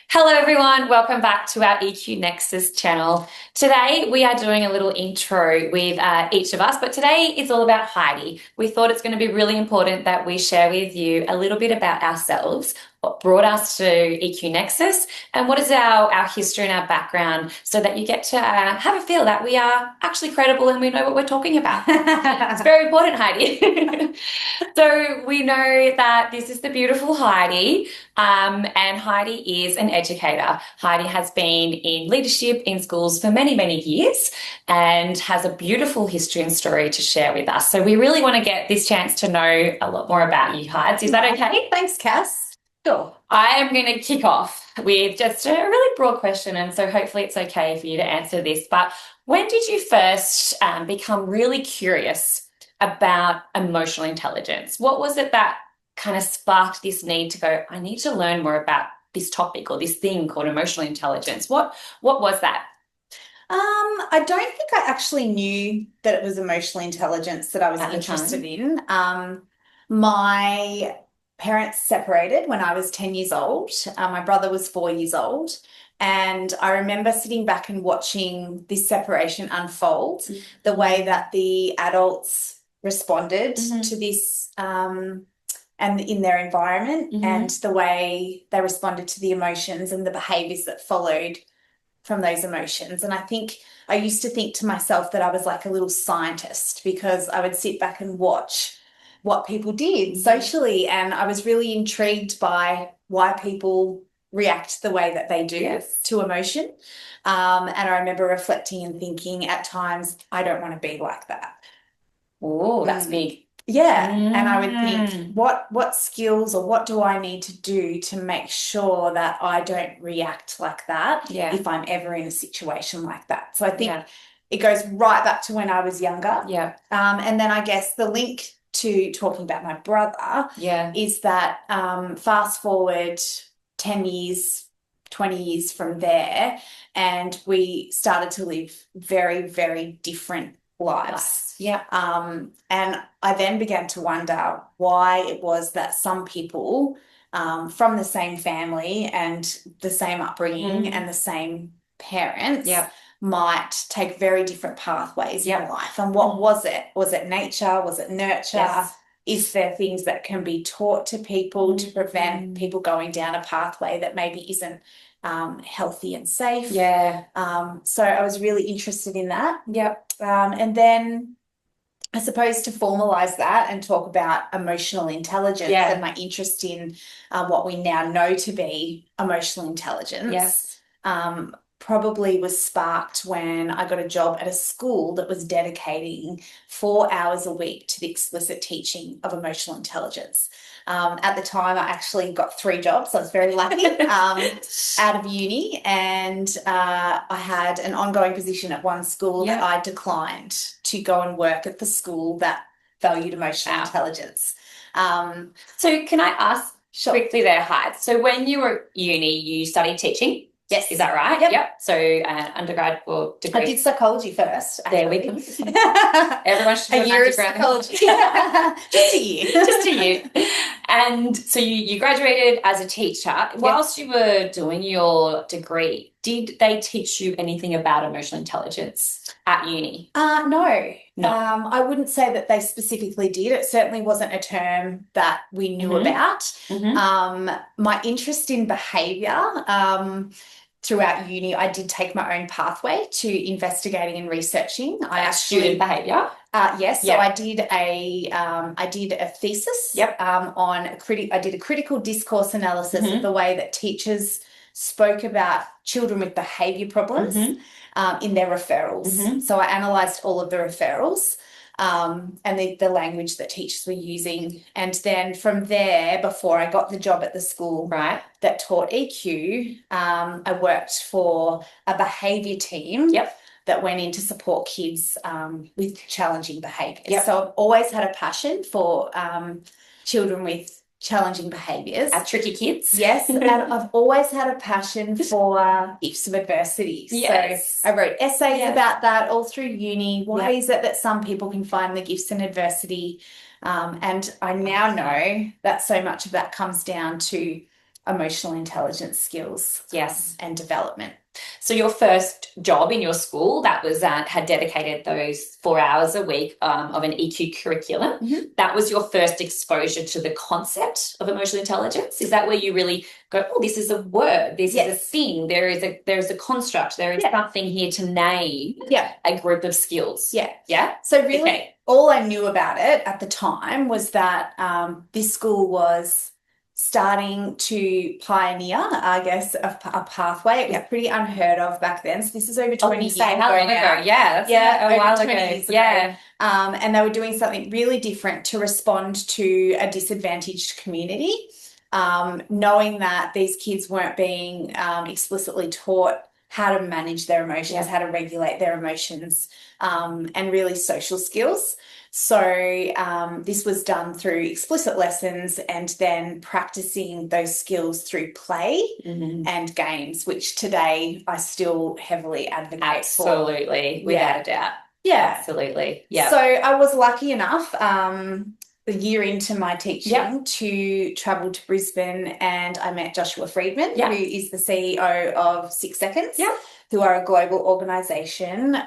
Hello everyone, welcome back to our EQ Nexus channel. Today we are doing a little intro with each of us, but today it's all about Heidi. We thought it's going to be really important that we share with you a little bit about ourselves, what brought us to EQ Nexus, and what is our history and our background so that you get to have a feel that we are actually credible and we know what we're talking about. It's very important, Heidi. So we know that this is the beautiful Heidi. And Heidi is an educator. Heidi has been in leadership in schools for many, many years and has a beautiful history and story to share with us. So we really want to get this chance to know a lot more about you, Heidi. Is that okay? Thanks, Cass. Sure. I am going to kick off with just a really broad question, and so hopefully it's okay for you to answer this. But when did you first become really curious about emotional intelligence? What was it that kind of sparked this need to go, I need to learn more about this topic or this thing called emotional intelligence? What was that? I don't think I actually knew that it was emotional intelligence that I was At the interested time? in. My parents separated when I was 10 years old. My brother was 4 years old. And I remember sitting back and watching this separation unfold, the way that the adults responded to this and in their environment and the way they responded to the emotions and the behaviors that followed from those emotions. And I think I used to think to myself that I was like a little scientist because I would sit back and watch what people did socially. And I was really intrigued by why people react the way that they do to emotion. And I remember reflecting and thinking at times, I don't want to be like that. Oh, that's big. Yeah. And I would think, what skills or what do I need to do to make sure that I don't react like that if I'm ever in a situation like that? So I think it goes right back to when I was younger. Yeah. And then I guess the link to talking about my brother is that fast forward 10 years, 20 years from there, and we started to live very, very different lives. Yeah. And I then began to wonder why it was that some people from the same family and the same upbringing and the same parents might take very different pathways in life. And what was it? Was it nature? Was it nurture? Yes. Is there things that can be taught to people to prevent people going down a pathway that maybe isn't healthy and safe? Yeah. So I was really interested in that. Yep. And then I suppose to formalize that and talk about emotional intelligence and my interest in what we now know to be emotional intelligence probably was sparked when I got a job at a school that was dedicating 4 hours a week to the explicit teaching of emotional intelligence. At the time, I actually got 3 jobs. I was very lucky out of uni, and I had an ongoing position at one school that I declined to go and work at the school that valued emotional intelligence. So can I ask quickly there, Hyde? So when you were at uni, you studied teaching? Yes. Is that right? Yep. So undergrad or degree? I did psychology first. There we go. Everyone should do a year of psychology. Just a year. Just a year. And so you graduated as a teacher. Whilst you were doing your degree, did they teach you anything about emotional intelligence at uni? No. I wouldn't say that they specifically did. It certainly wasn't a term that we knew about. My interest in behaviour throughout uni, I did take my own pathway to investigating and researching. I actually student behaviour. Yes, so I did a thesis on I did a critical discourse analysis of the way that teachers spoke about children with behaviour problems in their referrals. So I analysed all of the referrals and the language that teachers were using. And then from there, before I got the job at the school that taught EQ, I worked for a behaviour team that went in to support kids with challenging behaviours. So I've always had a passion for children with challenging behaviours. Tricky kids. Yes, and I've always had a passion for gifts of adversity. Yes. So I wrote essays about that all through uni. Why is it that some people can find the gifts in adversity? And I now know that so much of that comes down to emotional intelligence skills Yes. and development. So your first job in your school that was had dedicated those 4 hours a week of an EQ curriculum. That was your first exposure to the concept of emotional intelligence. Is that where you really go, oh, this is a word, this is a thing, there is a construct, there is something here to name a group of skills. Yeah. So really, all I knew about it at the time was that this school was starting to pioneer, I guess, a pathway. It was pretty unheard of back then. So this is over 20 years ago. How long ago? Yeah, a while ago. Yeah. And they were doing something really different to respond to a disadvantaged community, knowing that these kids weren't being explicitly taught how to manage their emotions, how to regulate their emotions, and really social skills. So this was done through explicit lessons and then practicing those skills through play and games, which today I still heavily advocate for. Absolutely, without a doubt. Yeah. Absolutely. Yeah. So I was lucky enough a year into my teaching to travel to Brisbane, and I met Joshua Friedman, who is the CEO of 6 Seconds, who are a global organisation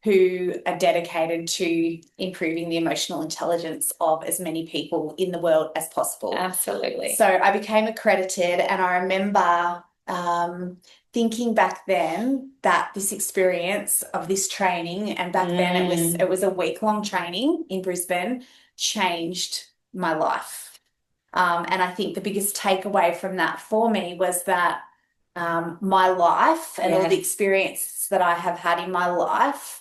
who are dedicated to improving the emotional intelligence of as many people in the world as possible. Absolutely. So I became accredited, and I remember thinking back then that this experience of this training, and back then it was a week-long training in Brisbane, changed my life. And I think the biggest takeaway from that for me was that my life and all the experiences that I have had in my life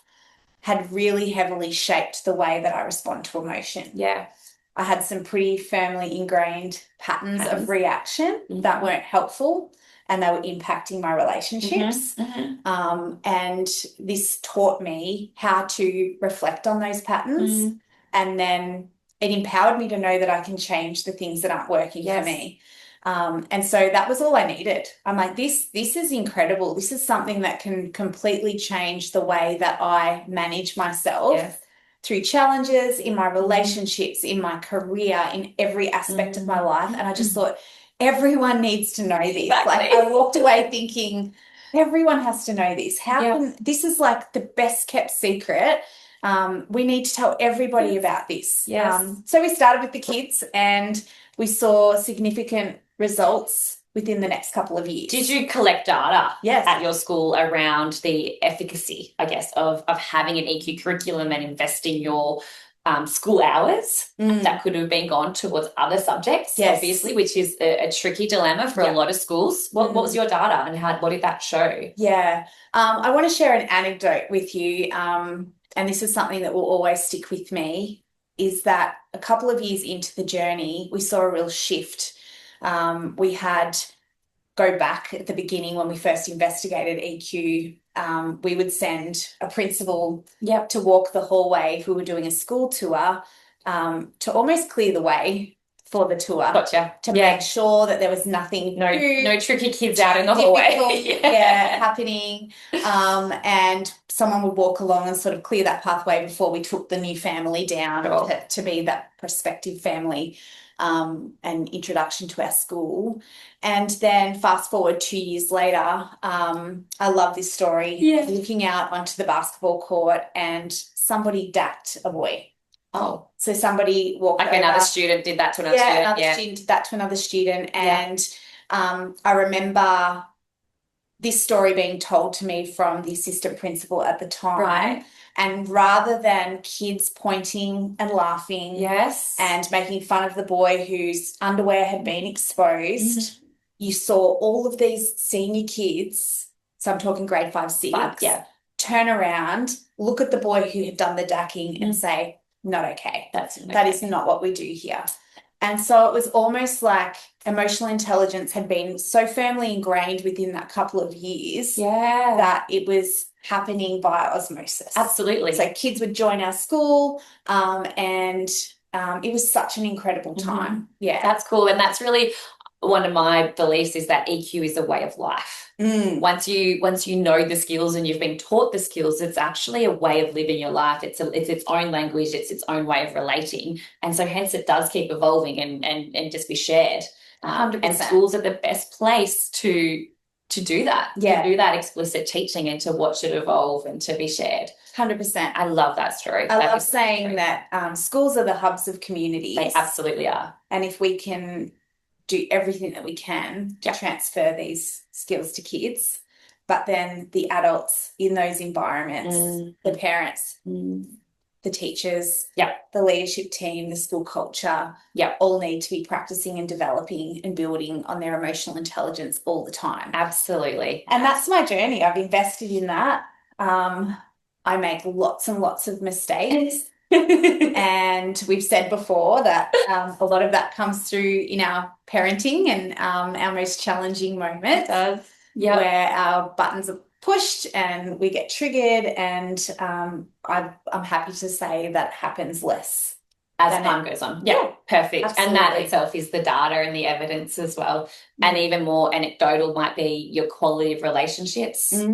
had really heavily shaped the way that I respond to emotion. Yeah. I had some pretty firmly ingrained patterns of reaction that weren't helpful, and they were impacting my relationships. And this taught me how to reflect on those patterns, and then it empowered me to know that I can change the things that aren't working for me. And so that was all I needed. I'm like, this is incredible. This is something that can completely change the way that I manage myself through challenges in my relationships, in my career, in every aspect of my life. And I just thought, everyone needs to know this. Like, I walked away thinking, everyone has to know this. How can this is like the best kept secret. We need to tell everybody about this. So we started with the kids, and we saw significant results within the next couple of years. Did you collect data at your school around the efficacy, I guess, of having an EQ curriculum and investing your school hours that could have been gone towards other subjects, obviously, which is a tricky dilemma for a lot of schools? What was your data, and what did that show? Yeah. I want to share an anecdote with you, and this is something that will always stick with me, is that a couple of years into the journey, we saw a real shift. We had, go back at the beginning when we first investigated EQ, we would send a principal to walk the hallway who were doing a school tour, to almost clear the way for the tour. To make sure that there was nothing no tricky kids out in the hallway happening, and someone would walk along and sort of clear that pathway before we took the new family down to be that prospective family, and introduction to our school. And then fast forward 2 years later, I love this story, looking out onto the basketball court, and somebody dacked a boy. Oh, so somebody walked over. Another student did that to another student. Another student did that to another student. And I remember this story being told to me from the assistant principal at the time. Right. And rather than kids pointing and laughing and making fun of the boy whose underwear had been exposed, you saw all of these senior kids, so I'm talking grade 5, 6, turn around, look at the boy who had done the dacking and say, not okay. That is not what we do here. And so it was almost like emotional intelligence had been so firmly ingrained within that couple of years that it was happening via osmosis. Absolutely. So kids would join our school, and it was such an incredible time. Yeah. That's cool. And that's really one of my beliefs, is that EQ is a way of life. Once you know the skills and you've been taught the skills, it's actually a way of living your life. It's its own language, it's its own way of relating. And so hence it does keep evolving and just be shared. And 100%. schools are the best place to do that, Yeah. to do that explicit teaching and to watch it evolve and to be shared. 100%. I love that story. I That love is saying true. that schools are the hubs of communities. They absolutely are. And if we can do everything that we can to transfer these skills to kids, but then the adults in those environments, the parents, the teachers, the leadership team, the school culture, all need to be practicing and developing and building on their emotional intelligence all the time. Absolutely. And that's my journey. I've invested in that. I make lots and lots of mistakes. And we've said before that a lot of that comes through in our parenting and our most challenging moments. It does. Where our buttons are pushed and we get triggered, and I'm happy to say that happens less as time goes on. Perfect. Absolutely. And that itself is the data and the evidence as well. And even more anecdotal might be your quality of relationships. I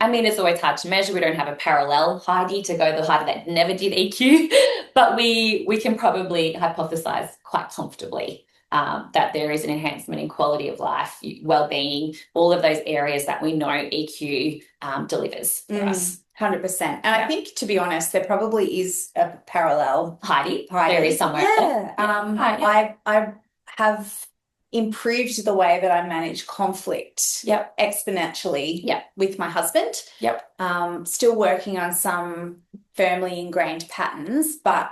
mean, it's always hard to measure. We don't have a parallel Heidi to go the Heidi that never did EQ, but we can probably hypothesize quite comfortably that there is an enhancement in quality of life, well-being, all of those areas that we know EQ delivers for us. 100%. And I think, to be honest, there probably is a parallel. Heidi. There is somewhere. I have improved the way that I manage conflict exponentially with my husband. Still working on some firmly ingrained patterns, but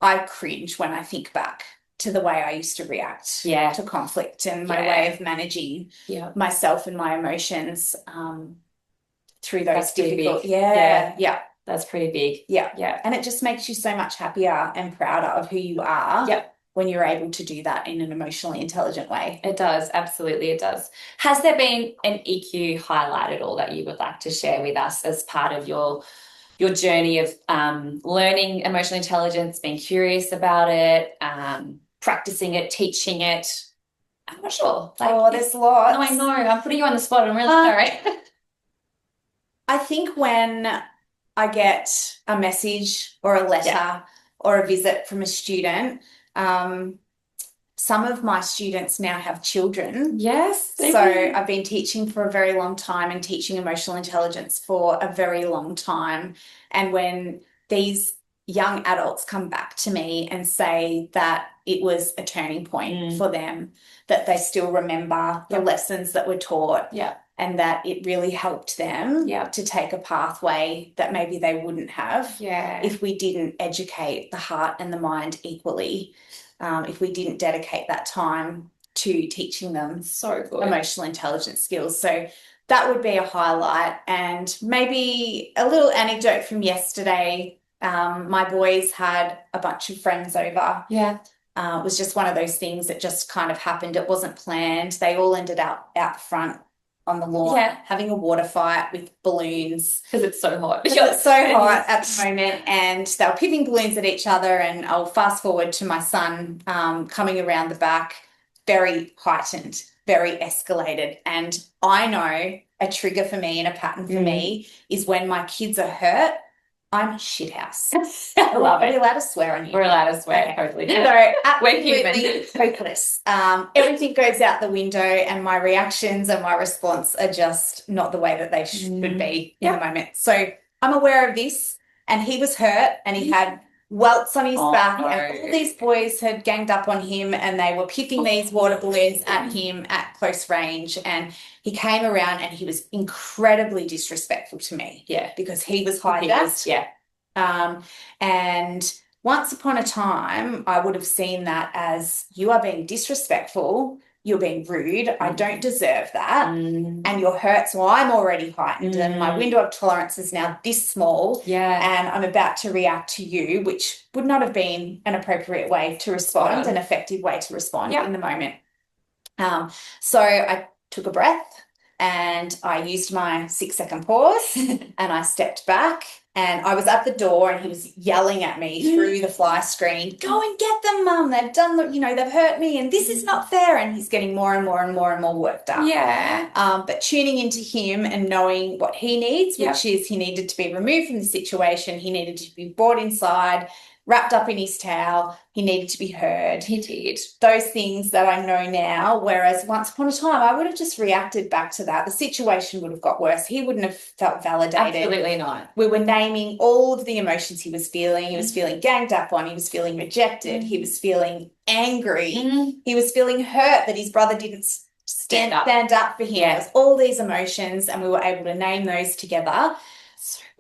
I cringe when I think back to the way I used to react to conflict and my way of managing myself and my emotions through those difficult. That's pretty big. And it just makes you so much happier and prouder of who you are when you're able to do that in an emotionally intelligent way. It does, absolutely it does. Has there been an EQ highlight at all that you would like to share with us as part of your journey of learning emotional intelligence, being curious about it, practicing it, teaching it? I'm not sure. There's lots. No, I know. I'm putting you on the spot. I'm really sorry. I think when I get a message or a letter or a visit from a student, some of my students now have children. Yes. So I've been teaching for a very long time and teaching emotional intelligence for a very long time. And when these young adults come back to me and say that it was a turning point for them, that they still remember the lessons that were taught, and that it really helped them to take a pathway that maybe they wouldn't have if we didn't educate the heart and the mind equally, if we didn't dedicate that time to teaching them emotional intelligence skills. So that would be a highlight. And maybe a little anecdote from yesterday. My boys had a bunch of friends over. It was just one of those things that just kind of happened. It wasn't planned. They all ended up out front on the lawn having a water fight with balloons. Because it's so hot. It's so hot at the moment, and they were pipping balloons at each other. And I'll fast forward to my son coming around the back, very heightened, very escalated. And I know a trigger for me and a pattern for me is when my kids are hurt, I'm a shithouse. I love it. Are we allowed to swear on you? We're allowed to swear, totally. So we're human. Hopeless. Everything goes out the window, and my reactions and my response are just not the way that they should be in the moment. So I'm aware of this, and he was hurt, and he had welts on his back, and all these boys had ganged up on him, and they were picking these water balloons at him at close range, and he came around and he was incredibly disrespectful to me because he was hijacked. And once upon a time I would have seen that as, you are being disrespectful, you're being rude, I don't deserve that, and you're hurt, so I'm already heightened and my window of tolerance is now this small, and I'm about to react to you, which would not have been an appropriate way to respond, an effective way to respond in the moment. So I took a breath and I used my 6-second pause and I stepped back, and I was at the door and he was yelling at me through the fly screen, "Go and get them, Mum. They've done, they've hurt me and this is not fair." And he's getting more and more and more and more worked up. But tuning into him and knowing what he needs, which is he needed to be removed from the situation. He needed to be brought inside, wrapped up in his towel. He needed to be heard. He did. Those things that I know now, whereas once upon a time I would have just reacted back to that. The situation would have got worse. He wouldn't have felt validated. Absolutely not. We were naming all of the emotions he was feeling. He was feeling ganged up on. He was feeling rejected. He was feeling angry. He was feeling hurt that his brother didn't stand up for him. Yeah. It was all these emotions, and we were able to name those together.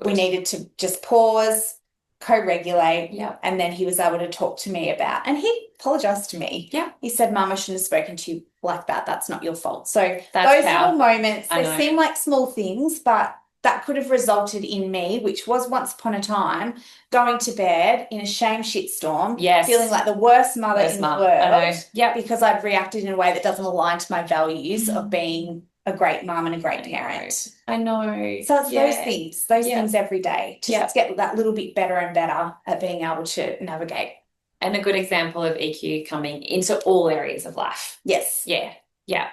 We needed to just pause, co-regulate, and then he was able to talk to me about, and he apologized to me. He said, Mum, I shouldn't have spoken to you like that. That's not your fault. So those little moments, they seem like small things, but that could have resulted in me, which was once upon a time, going to bed in a shame shitstorm, feeling like the worst mother in the world, because I'd reacted in a way that doesn't align to my values of being a great mum and a great parent. I know. So it's those things every day to just get that little bit better and better at being able to navigate. And a good example of EQ coming into all areas of life. Yes. Yeah.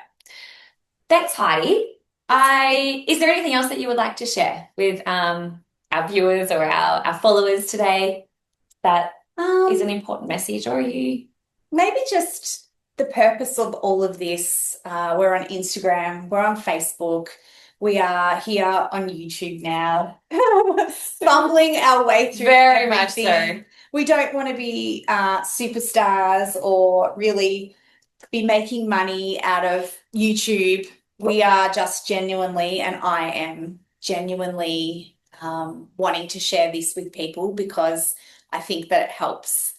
Thanks, Heidi. Is there anything else that you would like to share with our viewers or our followers today that is an important message, or you? Maybe just the purpose of all of this. We're on Instagram, we're on Facebook, we are here on YouTube now, fumbling our way through Very everything. much so. We don't want to be superstars or really be making money out of YouTube. We are just genuinely, and I am genuinely wanting to share this with people because I think that it helps.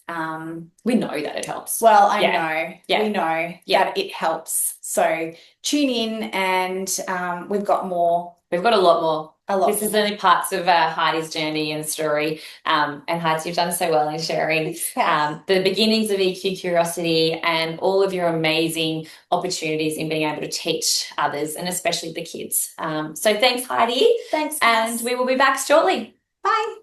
We know that it helps. Well, I know. We know that it helps. So tune in, and we've got more. We've got a lot more. This is only parts of Heidi's journey and story. And Heidi, you've done so well in sharing the beginnings of EQ Curiosity and all of your amazing opportunities in being able to teach others, and especially the kids. So thanks, Heidi. Thanks. And we will be back shortly. Bye.